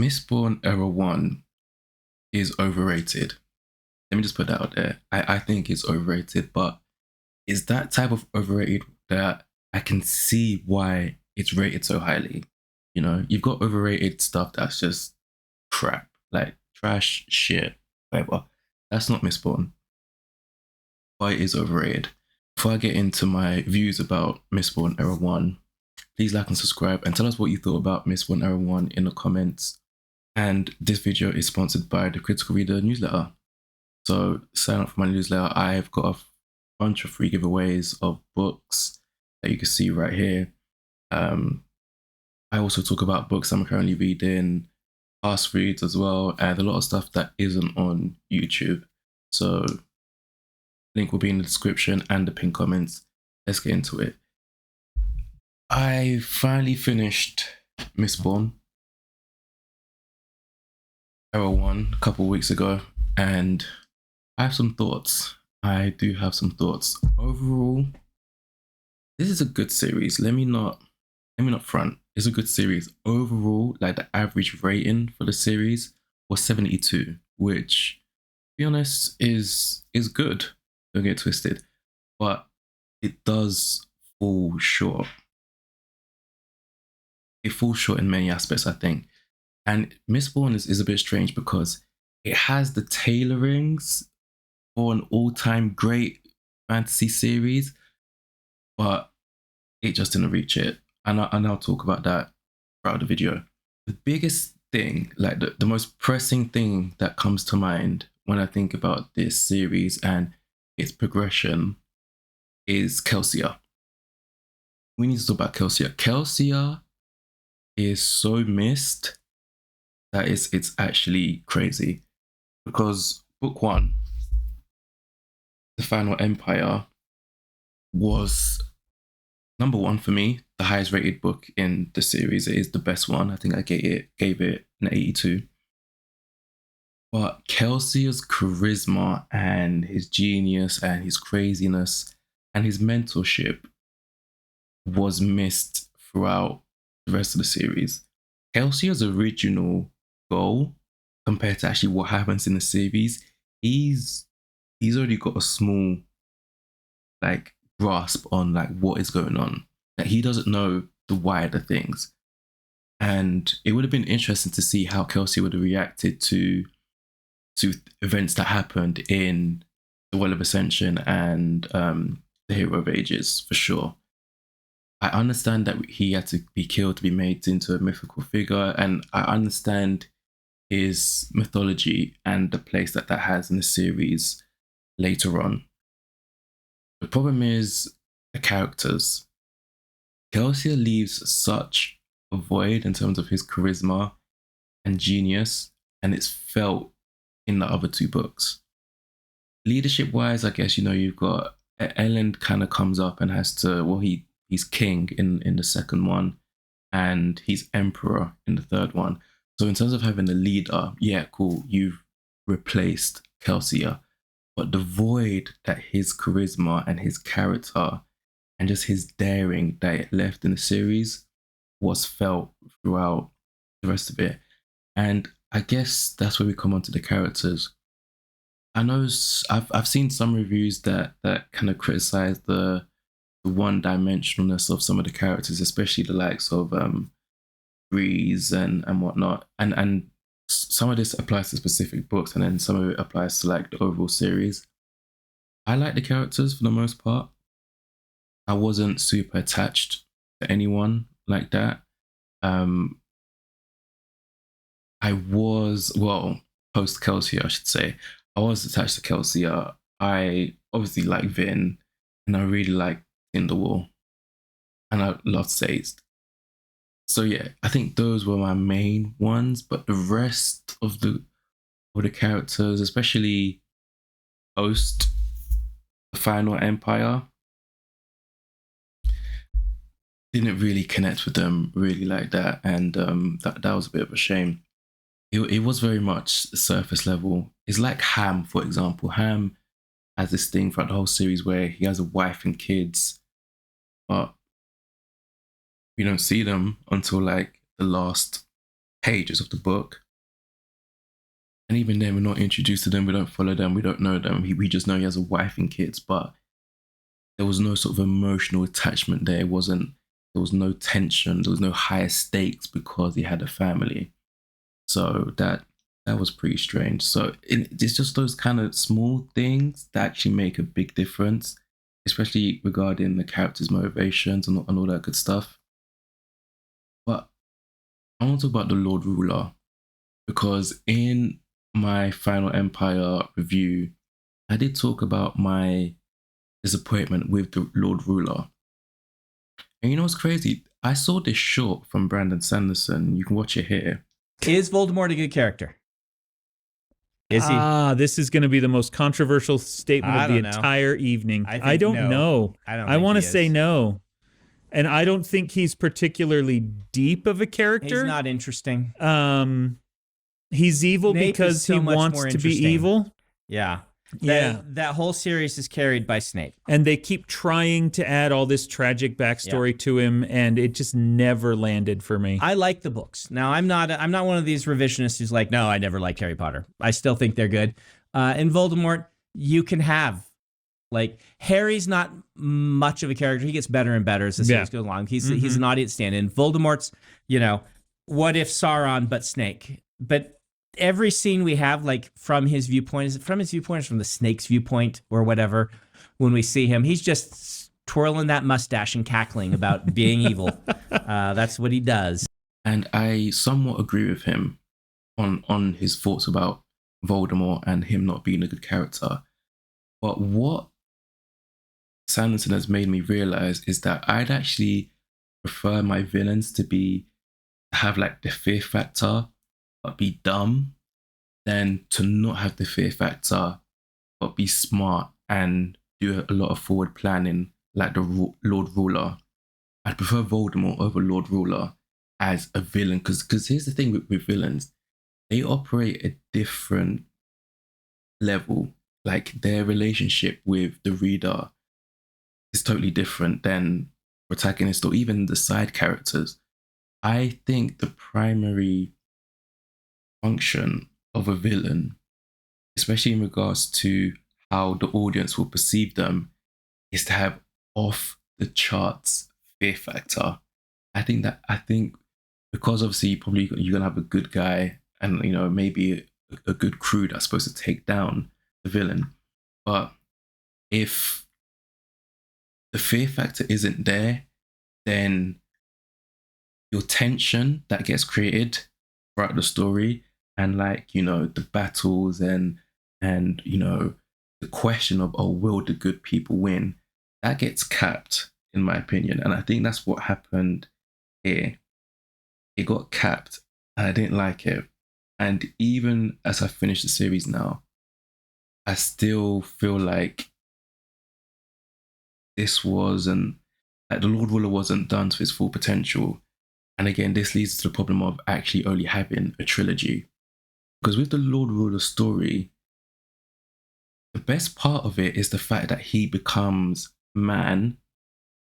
Mistborn Era 1 is overrated. Let me just put that out there. I think it's overrated, but it's that type of overrated that I can see why it's rated so highly. You know, you've got overrated stuff that's just crap, like trash, shit, whatever. That's not Mistborn. Why it is overrated. Before I get into my views about Mistborn Era 1, please like and subscribe and tell us what you thought about Mistborn Era 1 in the comments. And this video is sponsored by the Critical Reader newsletter. So sign up for my newsletter. I've got a bunch of free giveaways of books that you can see right here. I also talk about books I'm currently reading, past reads as well, and a lot of stuff that isn't on YouTube. So link will be in the description and the pinned comments. Let's get into it. I finally finished Mistborn Era 1 a couple of weeks ago, and I have some thoughts. I do have some thoughts. Overall, this is a good series. Let me not front. It's a good series. Overall, like the average rating for the series was 72, which, to be honest, is good. Don't get twisted. But it does fall short. It falls short in many aspects, I think. And Mistborn is a bit strange because it has the tailorings for an all-time great fantasy series, but it just didn't reach it. And I'll talk about that throughout the video. The biggest thing, like the most pressing thing that comes to mind when I think about this series and its progression is Kelsier. We need to talk about Kelsier. Kelsier is so missed that it's actually crazy, because book 1, The Final Empire, was number 1 for me, the highest rated book in the series. It is the best one. I think I gave it an 82. But Kelsier's charisma and his genius and his craziness and his mentorship was missed throughout the rest of the series. Kelsier's original goal, compared to actually what happens in the series, he's already got a small like grasp on like what is going on. Like he doesn't know the wider things. And it would have been interesting to see how Kelsier would have reacted to events that happened in the Well of Ascension and the Hero of Ages, for sure. I understand that he had to be killed to be made into a mythical figure, and I understand his mythology and the place that has in the series later on. The problem is the characters. Kelsier leaves such a void in terms of his charisma and genius, and it's felt in the other 2 books. Leadership wise, I guess, you know, you've got Elend kind of comes up and has to, well, he's king in the second one, and he's emperor in the third one. So in terms of having a leader, yeah, cool, you've replaced Kelsier. But the void that his charisma and his character and just his daring that it left in the series was felt throughout the rest of it. And I guess that's where we come on to the characters. I know I've seen some reviews that kind of criticize the one-dimensionalness of some of the characters, especially the likes of Breeze and whatnot. And some of this applies to specific books, and then some of it applies to like the overall series. I like the characters for the most part. I wasn't super attached to anyone like that. I was, well, post Kelsier, I should say. I was attached to Kelsier. I obviously like Vin, and I really like Tinderwall, and I love Sazed. So yeah, I think those were my main ones, but the rest of the characters, especially post the Final Empire, didn't really connect with them really like that, and that was a bit of a shame. It was very much surface level. It's like Ham, for example. Ham has this thing throughout the whole series where he has a wife and kids, but we don't see them until like the last pages of the book. And even then, we're not introduced to them. We don't follow them. We don't know them. We just know he has a wife and kids. But there was no sort of emotional attachment there. There was no tension. There was no higher stakes because he had a family. So that was pretty strange. So it's just those kind of small things that actually make a big difference, especially regarding the character's motivations and all that good stuff. But I want to talk about the Lord Ruler, because in my Final Empire review, I did talk about my disappointment with the Lord Ruler. And you know what's crazy? I saw this short from Brandon Sanderson. You can watch it here. Is Voldemort a good character? Is he? This is going to be the most controversial statement of the entire evening. I don't know. I want to say no. And I don't think he's particularly deep of a character. He's not interesting. He's evil Snape because he wants to be evil. Yeah. Yeah. That whole series is carried by Snape. And they keep trying to add all this tragic backstory to him, and it just never landed for me. I like the books. Now, I'm not one of these revisionists who's like, no, I never liked Harry Potter. I still think they're good. In Voldemort, you can have, like, Harry's not much of a character. He gets better and better as the series goes along. He's an audience stand-in. Voldemort's, what if Sauron but Snake? But every scene we have, like, from his viewpoint, is it from his viewpoint or from the snake's viewpoint or whatever? When we see him, he's just twirling that mustache and cackling about being evil. That's what he does. And I somewhat agree with him on his thoughts about Voldemort and him not being a good character. But what Sanderson has made me realize is that I'd actually prefer my villains to have like the fear factor but be dumb, than to not have the fear factor but be smart and do a lot of forward planning like the Lord Ruler. I'd prefer Voldemort over Lord Ruler as a villain, because here's the thing with villains, they operate at different level. Like, their relationship with the reader is totally different than protagonist or even the side characters. I think the primary function of a villain, especially in regards to how the audience will perceive them, is to have off the charts fear factor. I think because obviously you're gonna have a good guy and maybe a good crew that's supposed to take down the villain, but if the fear factor isn't there, then your tension that gets created throughout the story, and the battles and the question of, will the good people win, that gets capped, in my opinion. And I think that's what happened here. It got capped and I didn't like it. And even as I finish the series now, I still feel like this wasn't, like, the Lord Ruler wasn't done to his full potential. And again, this leads to the problem of actually only having a trilogy. Because with the Lord Ruler story, the best part of it is the fact that he becomes man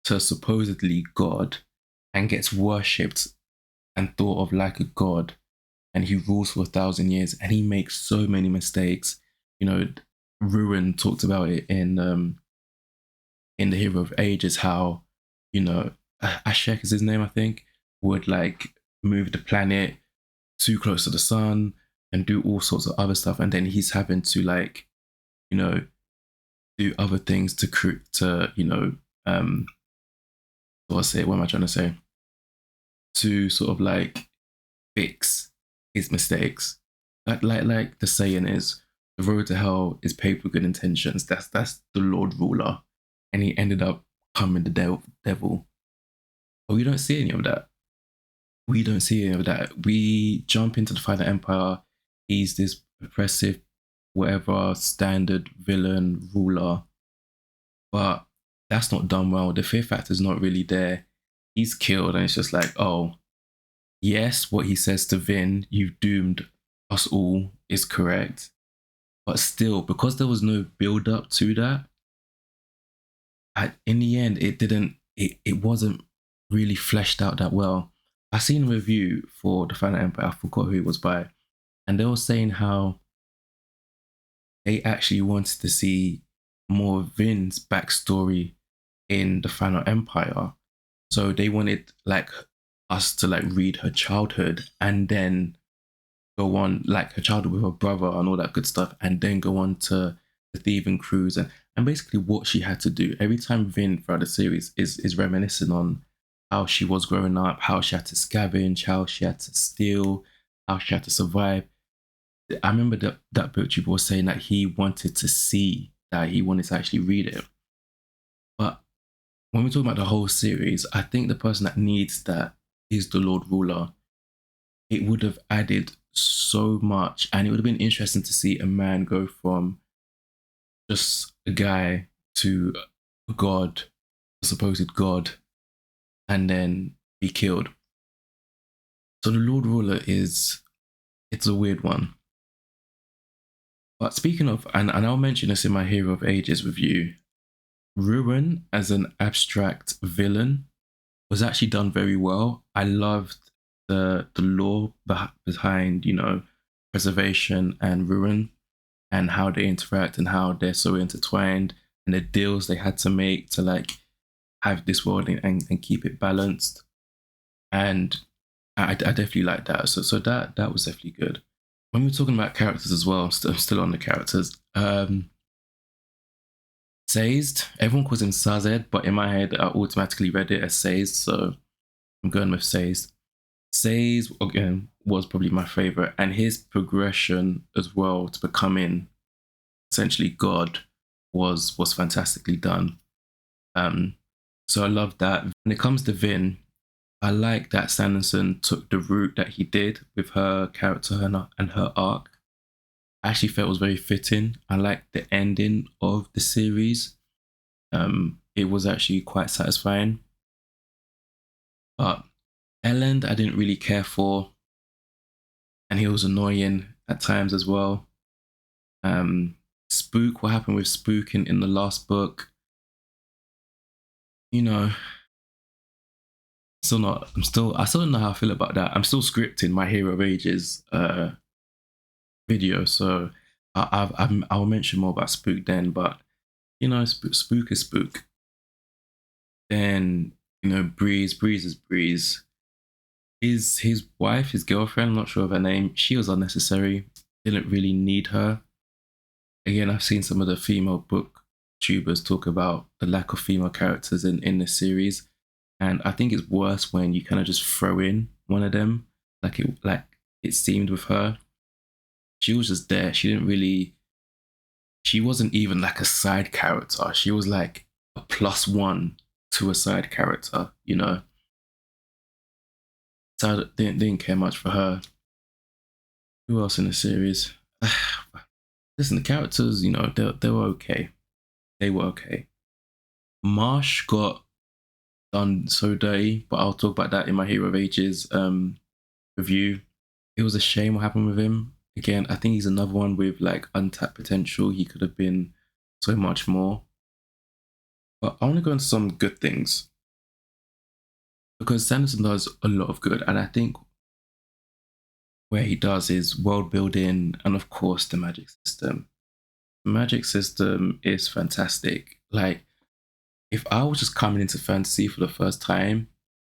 to supposedly God and gets worshipped and thought of like a god, and he rules for 1,000 years, and he makes so many mistakes. Ruin talked about it in The Hero of Ages, how Ashek is his name, I think, would move the planet too close to the sun and do all sorts of other stuff, and then he's having to do other things what am I trying to say? To sort of fix his mistakes. Like the saying is, the road to hell is paved with good intentions. That's the Lord Ruler, and he ended up becoming the devil. But we don't see any of that. We jump into the Final Empire. He's this oppressive, whatever, standard villain ruler, but that's not done well. The fear factor's not really there. He's killed, and it's just like, oh, yes, what he says to Vin, you've doomed us all, is correct. But still, because there was no build up to that, in the end, it wasn't really fleshed out that well. I seen a review for the Final Empire. I forgot who it was by, and they were saying how they actually wanted to see more of Vin's backstory in the Final Empire. So they wanted like us to like read her childhood and then go on like her childhood with her brother and all that good stuff, and then go on to the thieving cruise and basically what she had to do. Every time Vin throughout the series is reminiscing on how she was growing up, how she had to scavenge, how she had to steal, how she had to survive. I remember that booktuber was saying that he wanted to see that, he wanted to actually read it. But when we talk about the whole series, I think the person that needs that is the Lord Ruler. It would have added so much, and it would have been interesting to see a man go from just a guy to a god, a supposed god, and then be killed. So the Lord Ruler it's a weird one. But speaking of, and I'll mention this in my Hero of Ages review, Ruin as an abstract villain was actually done very well. I loved the lore behind, you know, preservation and ruin, and how they interact and how they're so intertwined, and the deals they had to make to like have this world and keep it balanced. And I definitely like that. So that was definitely good. When we're talking about characters as well, I'm still on the characters. Sazed, everyone calls him Sazed, but in my head I automatically read it as Sazed, so I'm going with Sazed. Sazed, again, was probably my favorite, and his progression as well to becoming essentially God was fantastically done. So I love that. When it comes to Vin, I like that Sanderson took the route that he did with her character and her arc. I actually felt it was very fitting. I liked the ending of the series. It was actually quite satisfying. But Elend, I didn't really care for, and he was annoying at times as well. Spook, what happened with Spook in the last book? You know, I still don't know how I feel about that. I'm still scripting my Hero of Ages video, so I'll mention more about Spook then. But you know, Spook is Spook. Then you know, Breeze is Breeze. His wife, his girlfriend, I'm not sure of her name. She was unnecessary. Didn't really need her. Again, I've seen some of the female booktubers talk about the lack of female characters in this series, and I think it's worse when you kind of just throw in one of them, like it seemed with her. She was just there. She wasn't even like a side character. She was like a +1 to a side character, you know. So I didn't care much for her. Who else in the series? Listen, the characters, you know, they were okay. They were okay. Marsh got done so dirty, but I'll talk about that in my Hero of Ages review. It was a shame what happened with him. Again, I think he's another one with like untapped potential. He could have been so much more. But I want to go into some good things, because Sanderson does a lot of good, and I think where he does is world building and of course the magic system. The magic system is fantastic. Like, if I was just coming into fantasy for the first time,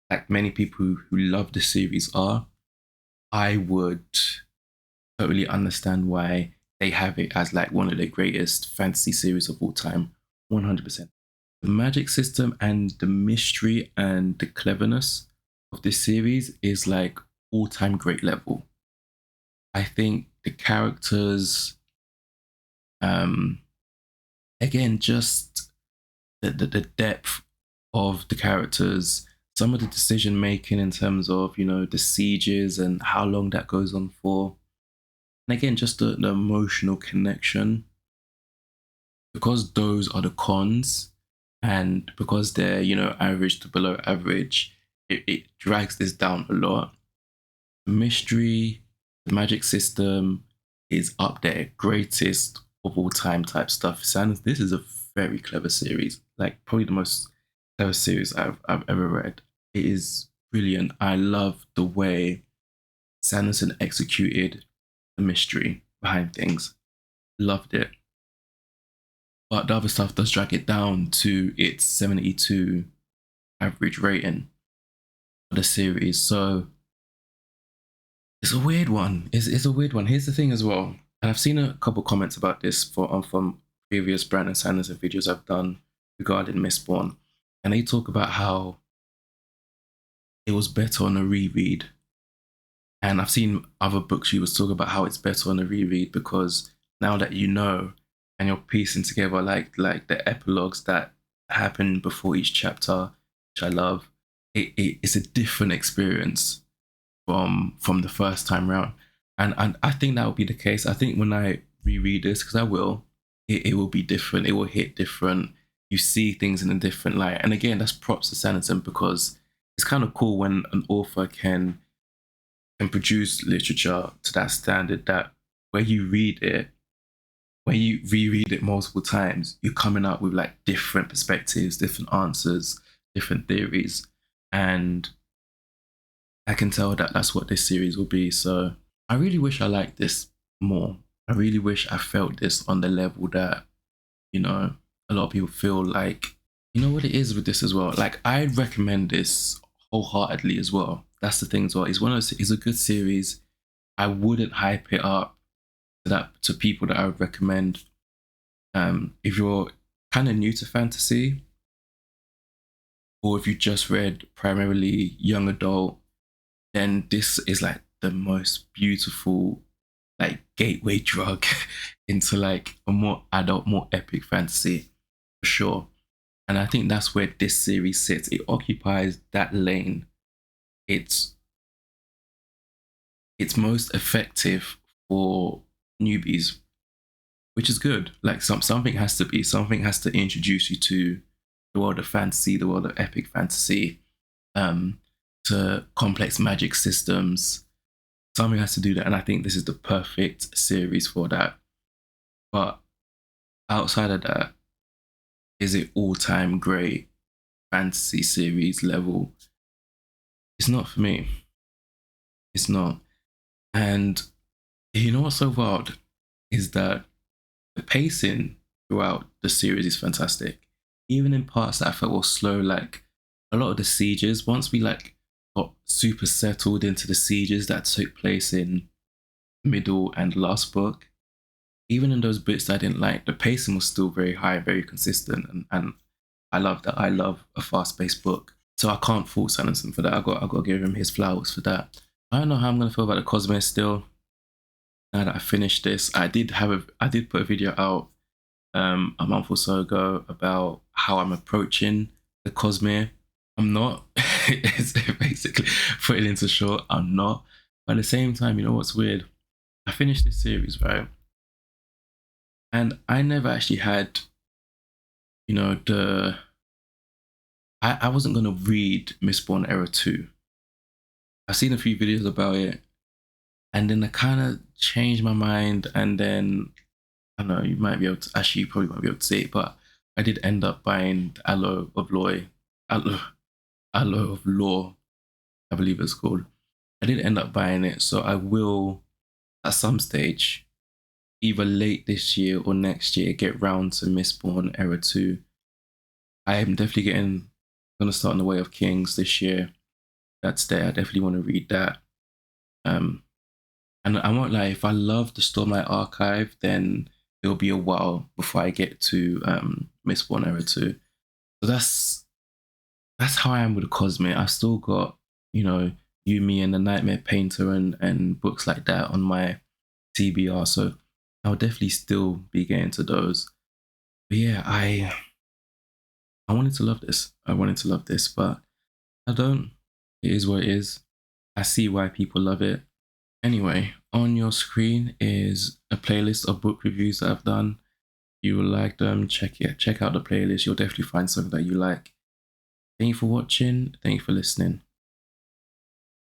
like many people who love the series are, I would totally understand why they have it as like one of the greatest fantasy series of all time. 100%. The magic system and the mystery and the cleverness of this series is like all-time great level. I think the characters, again, just the depth of the characters, some of the decision making in terms of, you know, the sieges and how long that goes on for. And again, just the emotional connection. Because those are the cons, and because they're, you know, average to below average, it drags this down a lot. The mystery, the magic system is up there, greatest of all time type stuff. This is a very clever series, like probably the most clever series I've ever read. It is brilliant. I love the way Sanderson executed the mystery behind things. Loved it. But the other stuff does drag it down to its 72 average rating for the series. So it's a weird one. It's a weird one. Here's the thing as well. And I've seen a couple comments about this from previous Brandon Sanderson videos I've done regarding Mistborn. And they talk about how it was better on a reread. And I've seen other books reviewers talk about how it's better on a reread because now that you know and you're piecing together like the epilogues that happen before each chapter, which I love, it's a different experience from the first time round. And I think that will be the case. I think when I reread this, because I will, it will be different. It will hit different. You see things in a different light. And again, that's props to Sanderson because it's kind of cool when an author can produce literature to that standard that where you read it, when you reread it multiple times, you're coming up with like different perspectives, different answers, different theories. And I can tell that that's what this series will be. So I really wish I liked this more. I really wish I felt this on the level that, you know, a lot of people feel like, you know what it is with this as well. Like I'd recommend this wholeheartedly as well. That's the thing as well. It's a good series. I wouldn't hype it up to people that I would recommend. If you're kind of new to fantasy, or if you just read primarily young adult, then this is like the most beautiful like gateway drug into like a more adult, more epic fantasy for sure. And I think that's where this series sits. It occupies that lane. It's most effective for newbies, which is good. Like something has to introduce you to the world of fantasy, the world of epic fantasy, to complex magic systems. Something has to do that, and I think this is the perfect series for that. But outside of that, is it all-time great fantasy series level? It's not for me. It's not. And you know what's so wild is that the pacing throughout the series is fantastic. Even in parts that I felt were slow, like a lot of the sieges, once we like got super settled into the sieges that took place in middle and last book, even in those bits that I didn't like, the pacing was still very high, very consistent, and I love that. I love a fast-paced book, so I can't fault Sanderson for that. I got to give him his flowers for that. I don't know how I'm gonna feel about the Cosmere still. Now that I finished this, I did put a video out a month or so ago about how I'm approaching the Cosmere. I'm not. It's basically putting into short, I'm not. But at the same time, you know what's weird? I finished this series, right? And I never actually had, you know, I wasn't going to read Mistborn Era 2. I've seen a few videos about it. And then I kind of changed my mind. And then, I don't know, you probably won't be able to see it, but I did end up buying the Alloy of Law, I believe it's called. I did end up buying it. So I will, at some stage, either late this year or next year, get round to Mistborn Era 2. I am definitely going to start on the Way of Kings this year. That's there. I definitely want to read that. And I won't lie, if I love the Stormlight Archive, then it'll be a while before I get to Mistborn Era 2. So that's how I am with the Cosmere. I've still got, you know, Yumi and the Nightmare Painter and books like that on my TBR. So I'll definitely still be getting to those. But yeah, I wanted to love this. But I don't. It is what it is. I see why people love it. Anyway, on your screen is a playlist of book reviews that I've done. You will like them, check out the playlist. You'll definitely find something that you like. Thank you for watching. Thank you for listening.